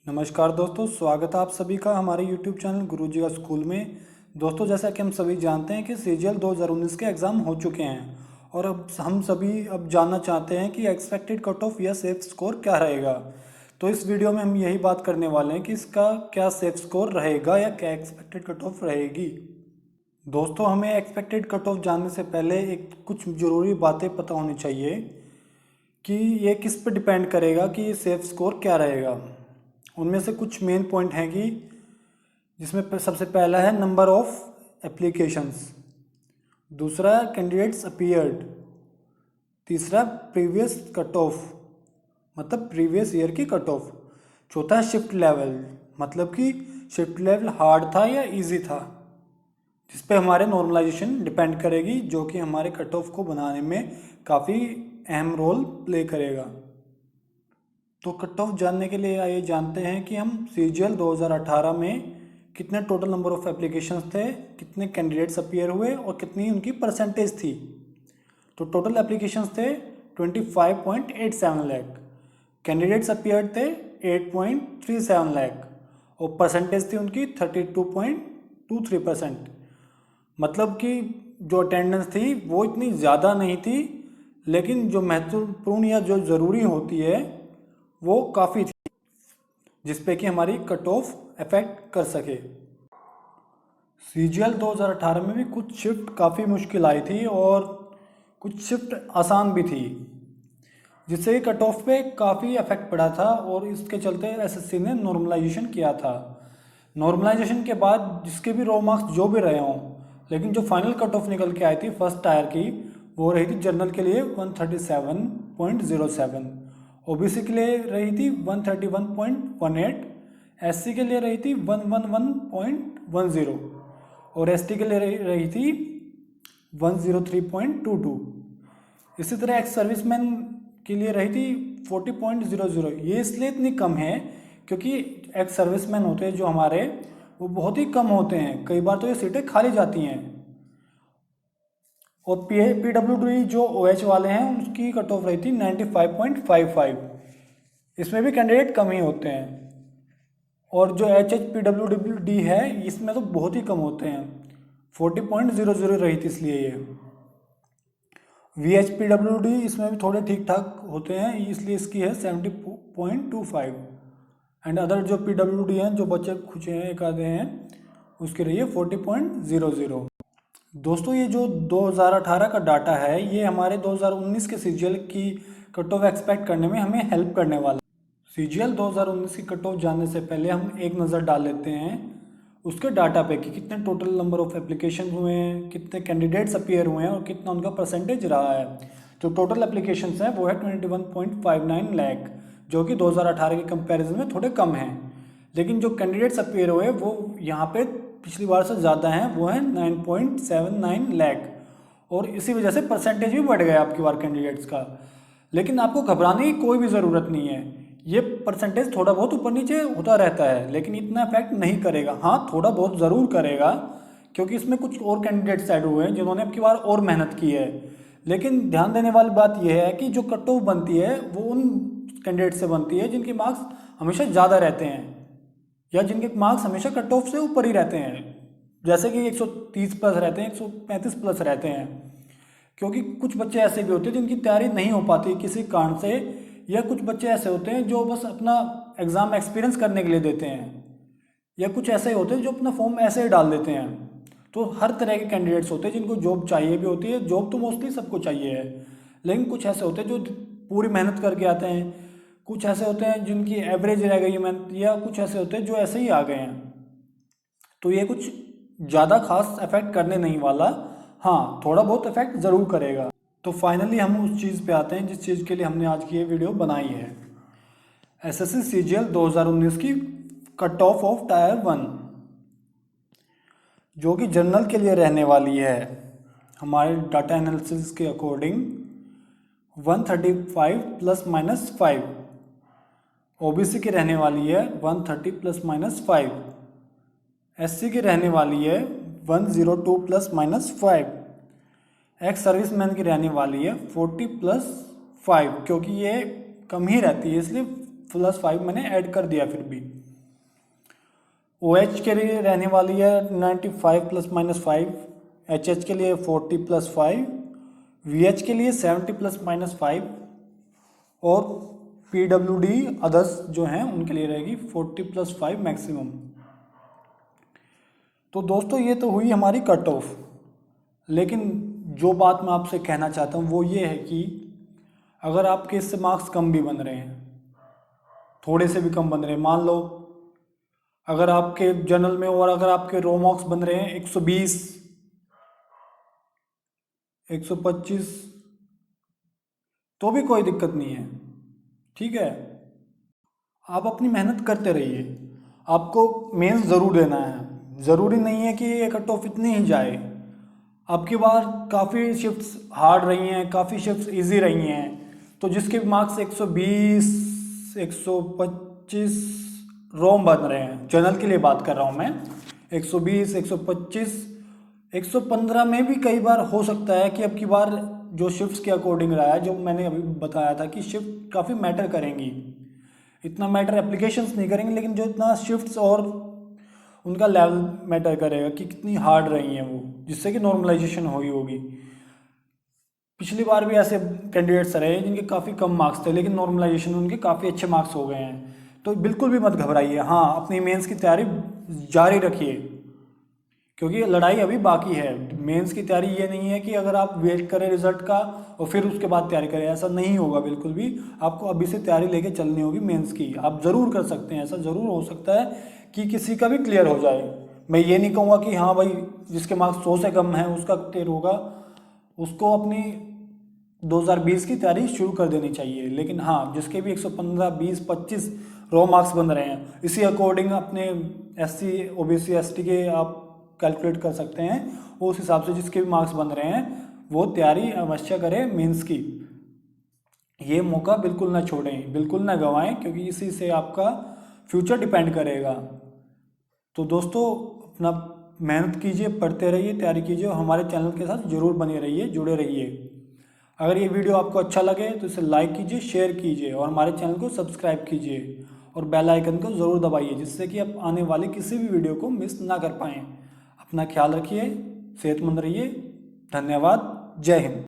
नमस्कार दोस्तों, स्वागत है आप सभी का हमारे YouTube चैनल गुरुजी का स्कूल में। दोस्तों, जैसा कि हम सभी जानते हैं कि सीजीएल 2019 के एग्ज़ाम हो चुके हैं और अब हम सभी जानना चाहते हैं कि एक्सपेक्टेड कट ऑफ या सेफ स्कोर क्या रहेगा। तो इस वीडियो में हम यही बात करने वाले हैं कि इसका क्या सेफ स्कोर रहेगा या क्या एक्सपेक्टेड कट ऑफ रहेगी। दोस्तों, हमें एक्सपेक्टेड कट ऑफ जानने से पहले कुछ ज़रूरी बातें पता होनी चाहिए कि ये किस पे डिपेंड करेगा कि ये सेफ स्कोर क्या रहेगा। उनमें से कुछ मेन पॉइंट हैं कि जिसमें सबसे पहला है नंबर ऑफ एप्लीकेशंस, दूसरा कैंडिडेट्स अपीयर्ड, तीसरा प्रीवियस कट ऑफ मतलब प्रीवियस ईयर की कट ऑफ, चौथा है शिफ्ट लेवल मतलब कि शिफ्ट लेवल हार्ड था या इजी था, जिस पे हमारे नॉर्मलाइजेशन डिपेंड करेगी, जो कि हमारे कट ऑफ को बनाने में काफ़ी अहम रोल प्ले करेगा। तो कट ऑफ जानने के लिए आइए जानते हैं कि हम सीजीएल 2018 में कितने टोटल नंबर ऑफ एप्लीकेशंस थे, कितने कैंडिडेट्स अपीयर हुए और कितनी उनकी परसेंटेज थी। तो टोटल एप्लीकेशंस थे 25.87 लाख, कैंडिडेट्स अपीयर थे 8.37 लाख और परसेंटेज थी उनकी 32.23%। मतलब कि जो अटेंडेंस थी वो इतनी ज़्यादा नहीं थी, लेकिन जो महत्वपूर्ण या जो ज़रूरी होती है वो काफ़ी थी, जिसपे कि हमारी कट ऑफ इफेक्ट कर सके। सीजीएल 2018 में भी कुछ शिफ्ट काफ़ी मुश्किल आई थी और कुछ शिफ्ट आसान भी थी, जिससे कट ऑफ पे काफ़ी इफेक्ट पड़ा था और इसके चलते एसएससी ने नॉर्मलाइजेशन किया था। नॉर्मलाइजेशन के बाद जिसके भी रो मार्क्स जो भी रहे हों, लेकिन जो फाइनल कट ऑफ निकल के आई थी फर्स्ट टायर की, वो रही थी जनरल के लिए 137.07, ओबीसी के लिए रही थी 131.18, एससी के लिए रही थी 111.10 और एसटी के लिए रही थी 103.22। इसी तरह एक्स सर्विसमैन के लिए रही थी 40.00। ये इसलिए इतनी कम है क्योंकि एक्स सर्विसमैन होते हैं जो हमारे, वो बहुत ही कम होते हैं, कई बार तो ये सीटें खाली जाती हैं। और पीडब्ल्यूडी जो ओएच वाले हैं उसकी कट ऑफ रही थी 95.55। इसमें भी कैंडिडेट कम ही होते हैं। और जो HHPWD है इसमें तो बहुत ही कम होते हैं, 40.00 रही थी इसलिए ये। VHPWD इसमें भी थोड़े ठीक ठाक होते हैं, इसलिए इसकी है 70.25। एंड अदर जो PWD हैं जो बच्चे कुछ हैं एक आधे हैं, उसकी रही है 40.00। दोस्तों, ये जो 2018 का डाटा है ये हमारे 2019 के सीजीएल की कट ऑफ एक्सपेक्ट करने में हमें हेल्प करने वाला है। सीजीएल 2019 की कट ऑफ जानने से पहले हम एक नज़र डाल लेते हैं उसके डाटा पे कि कितने टोटल नंबर ऑफ एप्लीकेशन हुए हैं, कितने कैंडिडेट्स अपीयर हुए हैं और कितना उनका परसेंटेज रहा है। जो टोटल एप्लीकेशंस हैं वो है 21.59 लाख, जो कि 2018 के कंपैरिजन में थोड़े कम हैं। लेकिन जो कैंडिडेट्स अपीयर हुए वो यहाँ पे पिछली बार से ज़्यादा हैं, वो है 9.79 लाख और इसी वजह से परसेंटेज भी बढ़ गया आपकी बार कैंडिडेट्स का। लेकिन आपको घबराने की कोई भी ज़रूरत नहीं है, ये परसेंटेज थोड़ा बहुत ऊपर नीचे होता रहता है लेकिन इतना इफेक्ट नहीं करेगा। हाँ, थोड़ा बहुत ज़रूर करेगा क्योंकि इसमें कुछ और कैंडिडेट्स ऐड हुए हैं जिन्होंने अब की बार और मेहनत की है। लेकिन ध्यान देने वाली बात यह है कि जो कट ऑफ बनती है वो उन कैंडिडेट से बनती है जिनके मार्क्स हमेशा ज़्यादा रहते हैं या जिनके मार्क्स हमेशा कट ऑफ से ऊपर ही रहते हैं, जैसे कि 130 प्लस रहते हैं, 135 प्लस रहते हैं। क्योंकि कुछ बच्चे ऐसे भी होते हैं जिनकी तैयारी नहीं हो पाती किसी कारण से, या कुछ बच्चे ऐसे होते हैं जो बस अपना एग्ज़ाम एक्सपीरियंस करने के लिए देते हैं, या कुछ ऐसे होते हैं जो अपना फॉर्म ऐसे ही डाल देते हैं। तो हर तरह के कैंडिडेट्स होते हैं जिनको जॉब चाहिए भी होती है, जॉब तो मोस्टली सबको चाहिए है, लेकिन कुछ ऐसे होते हैं जो पूरी मेहनत करके आते हैं, कुछ ऐसे होते हैं जिनकी एवरेज रह गई है मेहनत, या कुछ ऐसे होते हैं जो ऐसे ही आ गए हैं। तो ये कुछ ज़्यादा खास इफेक्ट करने नहीं वाला, हाँ थोड़ा बहुत इफेक्ट ज़रूर करेगा। तो फाइनली हम उस चीज़ पे आते हैं जिस चीज़ के लिए हमने आज की ये वीडियो बनाई है, एसएससी सीजीएल 2019 की कट ऑफ टायर 1, जो कि जनरल के लिए रहने वाली है। हमारे डाटा एनालिसिस के अकॉर्डिंग 135 प्लस माइनस 5, ओबीसी की रहने वाली है 130 प्लस माइनस 5, एससी की रहने वाली है 102 प्लस माइनस 5, एक्स सर्विसमैन की रहने वाली है 40 प्लस 5, क्योंकि ये कम ही रहती है इसलिए प्लस 5 मैंने ऐड कर दिया फिर भी। OH के लिए रहने वाली है 95 ±5, HH के लिए 40 +5, VH के लिए 70 ±5 और PWD अदर्स जो हैं उनके लिए रहेगी 40 +5 मैक्सिमम। तो दोस्तों ये तो हुई हमारी कट ऑफ, लेकिन जो बात मैं आपसे कहना चाहता हूँ वो ये है कि अगर आपके इससे मार्क्स कम भी बन रहे हैं, थोड़े से भी कम बन रहे हैं, मान लो अगर आपके जनरल में और अगर आपके रो मार्क्स बन रहे हैं 120, 125, तो भी कोई दिक्कत नहीं है, ठीक है। आप अपनी मेहनत करते रहिए, आपको मेंस ज़रूर देना है, ज़रूरी नहीं है कि ये कट ऑफ इतनी ही जाए। आपकी बार काफ़ी शिफ्ट्स हार्ड रही हैं, काफ़ी शिफ्ट्स इजी रही हैं, तो जिसके मार्क्स 120, 125 रोम बन रहे हैं, जनरल के लिए बात कर रहा हूँ मैं, 120, 125, 115 में भी कई बार हो सकता है कि अब की बार जो शिफ्ट्स के अकॉर्डिंग रहा है, जो मैंने अभी बताया था कि शिफ्ट काफ़ी मैटर करेंगी, इतना मैटर एप्लीकेशंस नहीं करेंगे, लेकिन जो इतना शिफ्ट्स और उनका लेवल मैटर करेगा कि कितनी हार्ड रही हैं वो, जिससे कि नॉर्मलाइजेशन हुई होगी। पिछली बार भी ऐसे कैंडिडेट्स रहे जिनके काफ़ी कम मार्क्स थे, लेकिन नॉर्मलाइजेशन उनके काफ़ी अच्छे मार्क्स हो गए हैं। तो बिल्कुल भी मत घबराइए, हाँ अपनी मेंस की तैयारी जारी रखिए, क्योंकि लड़ाई अभी बाकी है। मेंस की तैयारी ये नहीं है कि अगर आप वेट करें रिजल्ट का और फिर उसके बाद तैयारी करें, ऐसा नहीं होगा बिल्कुल भी। आपको अभी से तैयारी लेके चलनी होगी मेंस की। आप ज़रूर कर सकते हैं, ऐसा ज़रूर हो सकता है कि किसी का भी क्लियर हो जाए। मैं ये नहीं कहूँगा कि हाँ भाई जिसके मार्क्स 100 से कम है उसका क्लियर होगा, उसको अपनी 2020 की तैयारी शुरू कर देनी चाहिए। लेकिन हाँ जिसके भी 115, 20, 25 रो मार्क्स बन रहे हैं, इसी अकॉर्डिंग अपने SC, OBC, ST के आप कैलकुलेट कर सकते हैं। उस हिसाब से जिसके भी मार्क्स बन रहे हैं वो तैयारी अवश्य करें मेंस की। ये मौका बिल्कुल ना छोड़ें, बिल्कुल ना गंवाएं, क्योंकि इसी से आपका फ्यूचर डिपेंड करेगा। तो दोस्तों अपना मेहनत कीजिए, पढ़ते रहिए, तैयारी कीजिए और हमारे चैनल के साथ जरूर बने रहिए, जुड़े रहिए। अगर ये वीडियो आपको अच्छा लगे तो इसे लाइक कीजिए, शेयर कीजिए और हमारे चैनल को सब्सक्राइब कीजिए और बेल आइकन को ज़रूर दबाइए, जिससे कि आप आने वाले किसी भी वीडियो को मिस ना कर पाएँ। अपना ख्याल रखिए, सेहतमंद रहिए। धन्यवाद। जय हिंद।